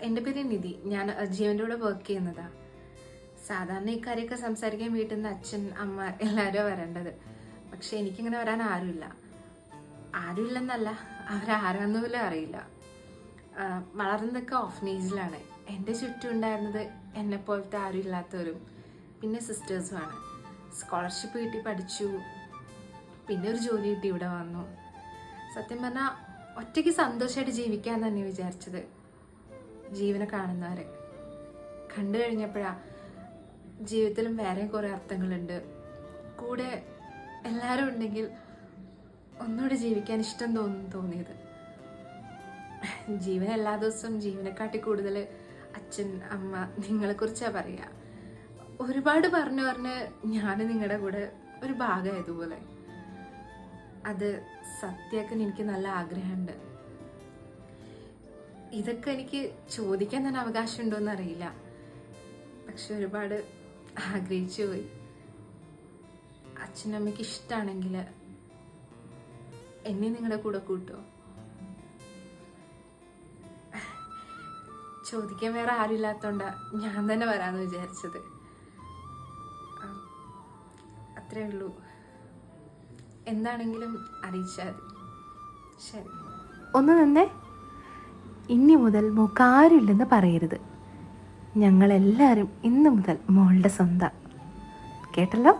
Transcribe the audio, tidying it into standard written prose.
എൻ്റെ പേര് നിധി. ഞാൻ ജീവൻ്റെ കൂടെ വർക്ക് ചെയ്യുന്നതാണ്. സാധാരണ ഈ കാര്യമൊക്കെ സംസാരിക്കാൻ വീട്ടിൽ നിന്ന് അച്ഛൻ, അമ്മ എല്ലാവരും വരേണ്ടത്. പക്ഷെ എനിക്കിങ്ങനെ വരാൻ ആരുമില്ലെന്നല്ല, അവരാരാന്ന് പോലും അറിയില്ല. വളർന്നതൊക്കെ ഓഫനേജിലാണ്. എൻ്റെ ചുറ്റും ഉണ്ടായിരുന്നത് എന്നെപ്പോലത്തെ ആരും ഇല്ലാത്തവരും പിന്നെ സിസ്റ്റേഴ്സുമാണ്. സ്കോളർഷിപ്പ് കിട്ടി പഠിച്ചു, പിന്നെ ഒരു ജോലി കിട്ടി ഇവിടെ വന്നു. സത്യം പറഞ്ഞാൽ ഒറ്റയ്ക്ക് സന്തോഷമായിട്ട് ജീവിക്കാൻ തന്നെ വിചാരിച്ചത്. ജീവനെ കാണുന്നവരെ കണ്ടു കഴിഞ്ഞപ്പോഴാണ് ജീവിതത്തിലും വേറെ കുറേ അർത്ഥങ്ങളുണ്ട്, കൂടെ എല്ലാവരും ഉണ്ടെങ്കിൽ ഒന്നുകൂടി ജീവിക്കാൻ ഇഷ്ടം തോന്നിയത്. ജീവൻ എല്ലാ ദിവസവും ജീവനെക്കാട്ടി കൂടുതൽ അച്ഛൻ, അമ്മ നിങ്ങളെക്കുറിച്ചാണ് പറയുക. ഒരുപാട് പറഞ്ഞ് ഞാൻ നിങ്ങളുടെ കൂടെ ഒരു ഭാഗമായതുപോലെ. അത് സത്യമാക്കാൻ എനിക്ക് നല്ല ആഗ്രഹമുണ്ട്. ഇതൊക്കെ എനിക്ക് ചോദിക്കാൻ തന്നെ അവകാശമുണ്ടോയെന്ന് അറിയില്ല, പക്ഷെ ഒരുപാട് ആഗ്രഹിച്ചു പോയി. അച്ഛനമ്മയ്ക്ക് ഇഷ്ടമാണെങ്കിൽ എന്നെ നിങ്ങളുടെ കൂടെ കൂട്ടുമോ? ചോദിക്കാൻ വേറെ ആരുമില്ലാത്തോണ്ടാ ഞാൻ തന്നെ വരാമെന്ന് വിചാരിച്ചത്. അത്രേ ഉള്ളൂ. എന്താണെങ്കിലും അറിയിച്ചാൽ മതി. ശരി. ഒന്ന് നിന്നേ. ഇനി മുതൽ മോക്കാരുമില്ലെന്ന് പറയരുത്. ഞങ്ങളെല്ലാവരും ഇന്ന് മുതൽ മോളുടെ സ്വന്തം. കേട്ടല്ലോ?